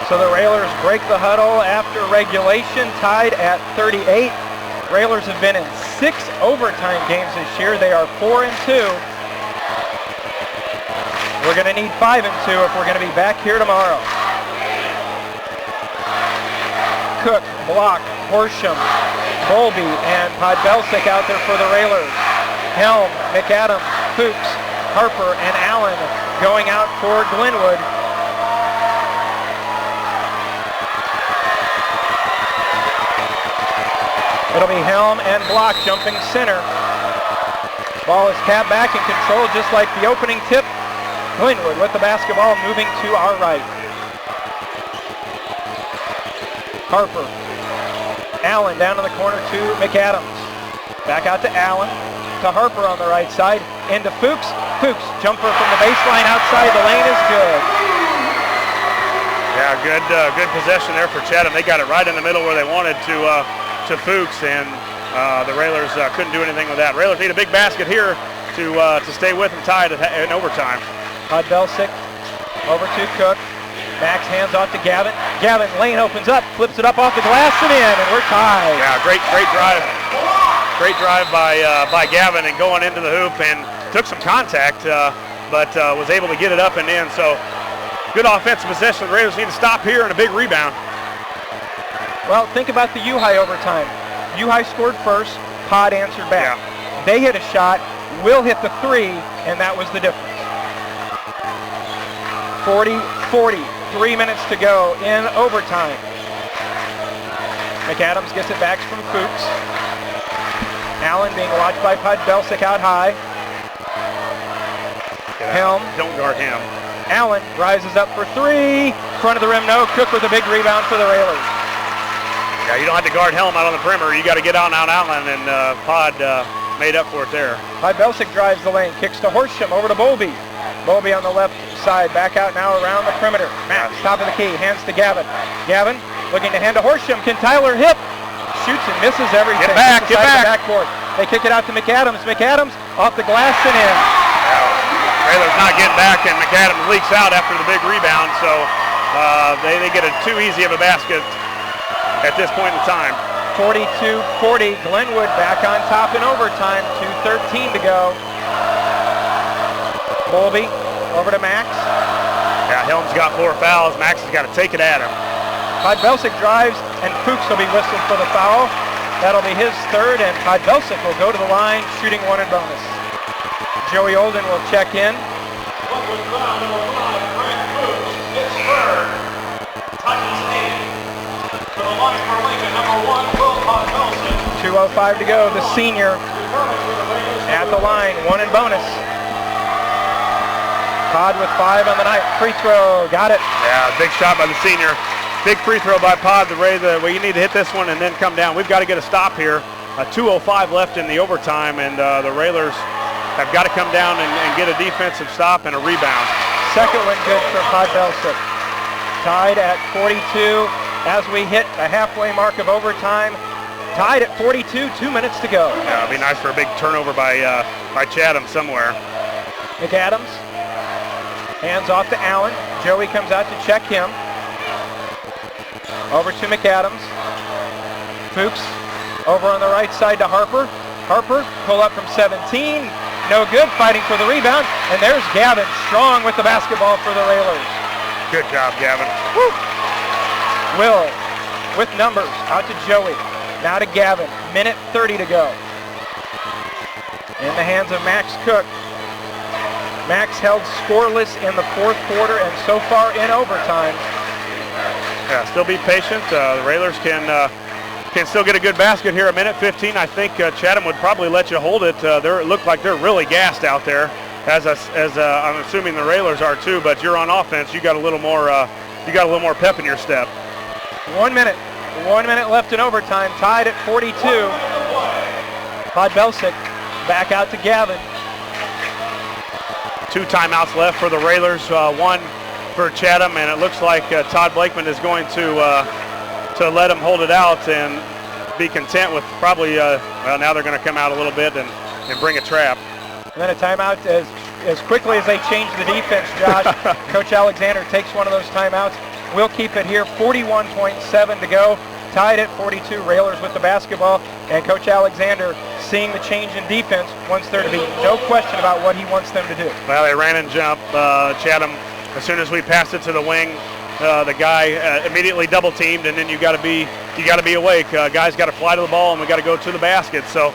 So the Railers break the huddle after regulation, tied at 38. Railers have been in 6 overtime games this year. They are 4-2. We're going to need 5-2 if we're going to be back here tomorrow. Cook, Block, Horsham, Bolby, and Podbelsic out there for the Railers. Helm, McAdams, Fuchs, Harper, and Allen going out for Glenwood. It'll be Helm and Block jumping center. Ball is tapped back and controlled just like the opening tip. Glenwood with the basketball moving to our right. Harper. Allen down in the corner to McAdams. Back out to Allen. To Harper on the right side. Into Fuchs. Fuchs, jumper from the baseline outside the lane is good. Yeah, good possession there for Chatham. They got it right in the middle where they wanted to Fuchs, and the Railers couldn't do anything with that. Railers need a big basket here to stay with them tied in overtime. Podbelsic over to Cook. Max hands off to Gavin. Gavin, lane opens up, flips it up off the glass and in, and we're tied. Yeah, great drive. Great drive by Gavin and going into the hoop and took some contact, but was able to get it up and in. So good offensive possession. The Raiders need to stop here and a big rebound. Well, think about the U-High overtime. U-High scored first, Pod answered back. Yeah. They hit a shot, Will hit the three, and that was the difference. 40-40, 3 minutes to go in overtime. McAdams gets it back from Fuchs. Allen being watched by Podbelsic out high. Helm. Don't guard him. Allen rises up for three. Front of the rim, no. Cook with a big rebound for the Railers. Yeah, you don't have to guard Helm out on the perimeter. You got to get out Allen, and Pod made up for it there. Podbelsic drives the lane, kicks to Horsham, over to Bolby. Bolby on the left side, back out now around the perimeter. Max, top of the key, hands to Gavin. Gavin looking to hand to Horsham. Can Tyler hit? Shoots and misses everything. Get back. The backboard. They kick it out to McAdams. McAdams off the glass and in. Railers not getting back, and McAdams leaks out after the big rebound, so they get it too easy of a basket at this point in time. 42-40, Glenwood back on top in overtime, 2:13 to go. Bolby over to Max. Yeah, Helm's got 4 fouls. Max has got to take it at him. Podbelsic drives, and Fuchs will be whistled for the foul. That'll be his third, and Podbelsic will go to the line, shooting one in bonus. Joey Olden will check in. 2:05 to go. The senior at the line, one in bonus. Pod with 5 on the night. Free throw, got it. Yeah, big shot by the senior. Big free throw by Pod. Well, you need to hit this one and then come down. We've got to get a stop here. 2:05 left in the overtime, and the Railers have got to come down and get a defensive stop and a rebound. Second one good for Podbelsic. Tied at 42 as we hit the halfway mark of overtime. Tied at 42, 2 minutes to go. Yeah, it'd be nice for a big turnover by Chatham somewhere. McAdams hands off to Allen. Joey comes out to check him. Over to McAdams. Fuchs over on the right side to Harper. Harper pull up from 17. No good, fighting for the rebound. And there's Gavin strong with the basketball for the Railers. Good job, Gavin. Woo. Will with numbers out to Joey. Now to Gavin. Minute 30 to go. In the hands of Max Cook. Max held scoreless in the fourth quarter and so far in overtime. Yeah, still be patient. The Railers can still get a good basket here. A minute 15. I think Chatham would probably let you hold it. It looked like they're really gassed out there, as I'm assuming the Railers are too. But you're on offense. You got a little more. You got a little more pep in your step. 1 minute. 1 minute left in overtime. Tied at 42. Podbelsic back out to Gavin. 2 timeouts left for the Railers. One for Chatham, and it looks like Todd Blakeman is going to let him hold it out and be content with probably, well, now they're going to come out a little bit and bring a trap. And then a timeout as quickly as they change the defense, Josh. Coach Alexander takes one of those timeouts. We'll keep it here. 41.7 to go. Tied at 42. Railers with the basketball. And Coach Alexander, seeing the change in defense, wants there to be no question about what he wants them to do. Well, they ran and jumped. Chatham, as soon as we passed it to the wing, the guy immediately double teamed, and then you got to be awake. Guys got to fly to the ball, and we got to go to the basket. So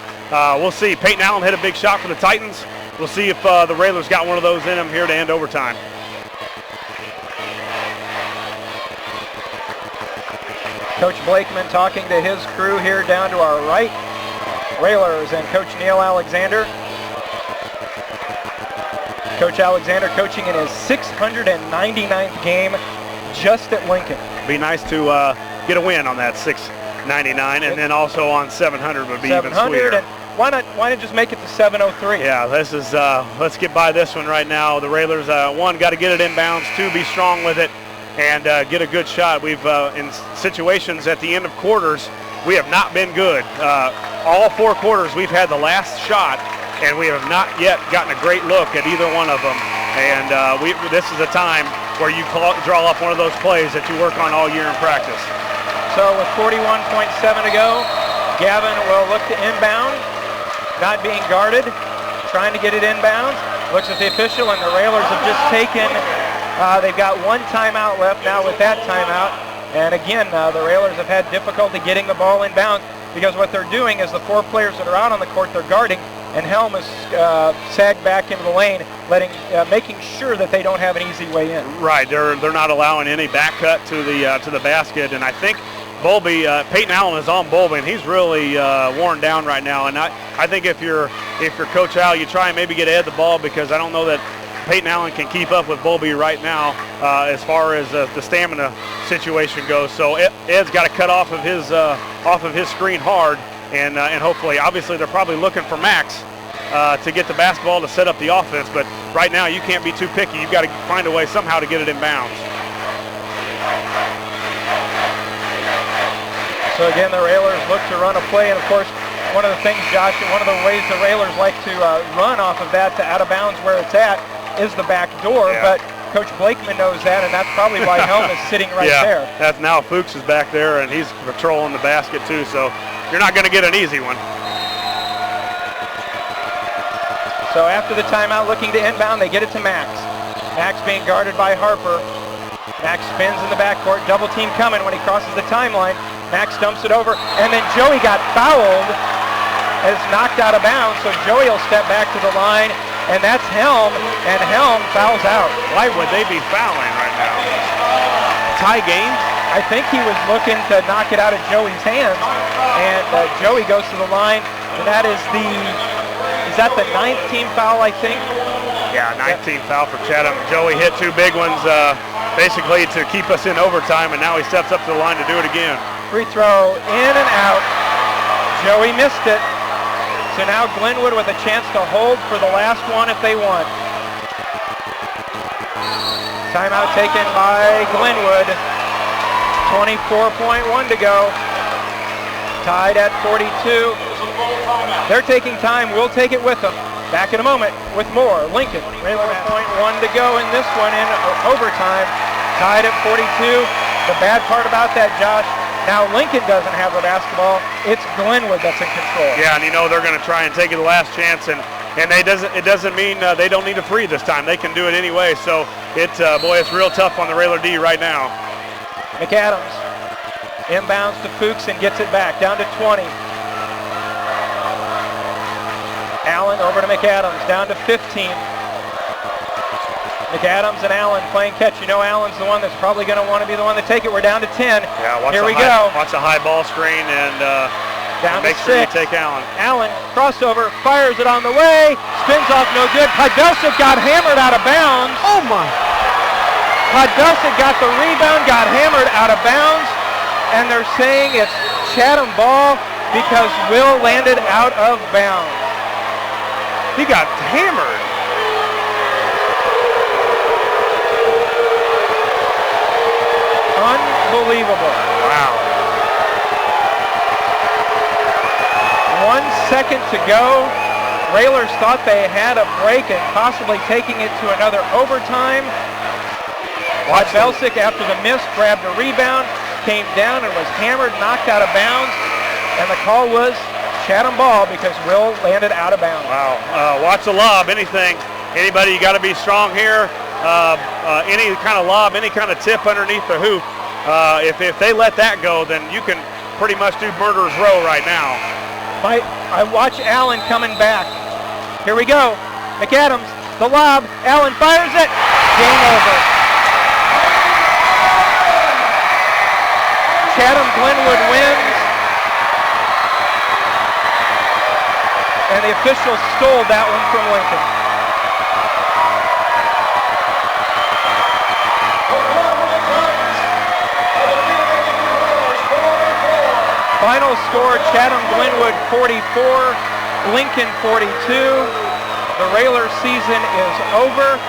we'll see. Peyton Allen hit a big shot for the Titans. We'll see if the Railers got one of those in them here to end overtime. Coach Blakeman talking to his crew here down to our right. Railers and Coach Neil Alexander. Coach Alexander coaching in his 699th game just at Lincoln. Be nice to get a win on that 699, and then also on 700 would be even sweeter. And why not just make it to 703? Yeah, this is let's get by this one right now. The Railers, one, got to get it inbounds. Two, be strong with it and get a good shot. We've in situations at the end of quarters, we have not been good. All 4 quarters, we've had the last shot, and we have not yet gotten a great look at either one of them. And this is a time where you draw up one of those plays that you work on all year in practice. So with 41.7 to go, Gavin will look to inbound, not being guarded, trying to get it inbounds. Looks at the official, and the Railers have just taken, they've got 1 timeout left now with that timeout. And again, the Railers have had difficulty getting the ball inbounds because what they're doing is the 4 players that are out on the court, they're guarding, and Helm is sagged back into the lane, making sure that they don't have an easy way in. Right, they're not allowing any back cut to the basket, and I think Bowlby, Peyton Allen is on Bowlby, and he's really worn down right now. And I think if you're Coach Al, you try and maybe get ahead of the ball, because I don't know that Peyton Allen can keep up with Bowlby right now as far as the stamina situation goes. So Ed's got to cut off of his screen hard, and hopefully, obviously, they're probably looking for Max to get the basketball to set up the offense. But right now, you can't be too picky. You've got to find a way somehow to get it in bounds. So again, the Railers look to run a play, and of course, one of the things, Josh, one of the ways the Railers like to run off of that to out of bounds where it's at is the back door, yeah. But Coach Blakeman knows that, and that's probably why Helm is sitting right there. That's now Fuchs is back there, and he's patrolling the basket too, so you're not going to get an easy one. So after the timeout, looking to inbound, they get it to Max. Max being guarded by Harper. Max spins in the backcourt, double team coming when he crosses the timeline. Max dumps it over, and then Joey got fouled as knocked out of bounds, so Joey will step back to the line, and that's Helm, and Helm fouls out. Why would they be fouling right now? Tie game? I think he was looking to knock it out of Joey's hands, and Joey goes to the line, and that is that the 9th team foul, I think? Yeah, 19th foul for Chatham. Joey hit 2 big ones basically to keep us in overtime, and now he steps up to the line to do it again. Free throw in and out. Joey missed it. So now Glenwood with a chance to hold for the last one if they want. Timeout taken by Glenwood. 24.1 to go. Tied at 42. They're taking time. We'll take it with them. Back in a moment with more. Lincoln, 4.1 to go in this one in overtime. Tied at 42. The bad part about that, Josh, now Lincoln doesn't have the basketball. It's Glenwood that's in control. Yeah, and they're going to try and take it the last chance, and it doesn't mean they don't need a free this time. They can do it anyway. So it's real tough on the Railer D right now. McAdams inbounds to Fuchs and gets it back down to 20. Allen over to McAdams, down to 15. McAdams and Allen playing catch. Allen's the one that's probably going to want to be the one to take it. We're down to 10. Yeah, Here we go. Watch a high ball screen and down make to sure 6. you take Allen. Allen, crossover, fires it on the way, spins off no good. Podolsek got hammered out of bounds. Oh my. Podolsek got the rebound, got hammered out of bounds, and they're saying it's Chatham ball because Will landed out of bounds. He got hammered. Unbelievable. Wow. 1 second to go. Railers thought they had a break and possibly taking it to another overtime. Belsick, after the miss, grabbed a rebound, came down and was hammered, knocked out of bounds, and the call was Chatham ball because Will landed out of bounds. Wow. Watch the lob. Anybody, you got to be strong here. Any kind of lob, any kind of tip underneath the hoop. If they let that go, then you can pretty much do murderer's row right now. I watch Allen coming back. Here we go. McAdams, the lob. Allen fires it. Game over. Chatham Glenwood wins. And the officials stole that one from Lincoln. Final score, Chatham Glenwood 44, Lincoln 42. The Railers season is over.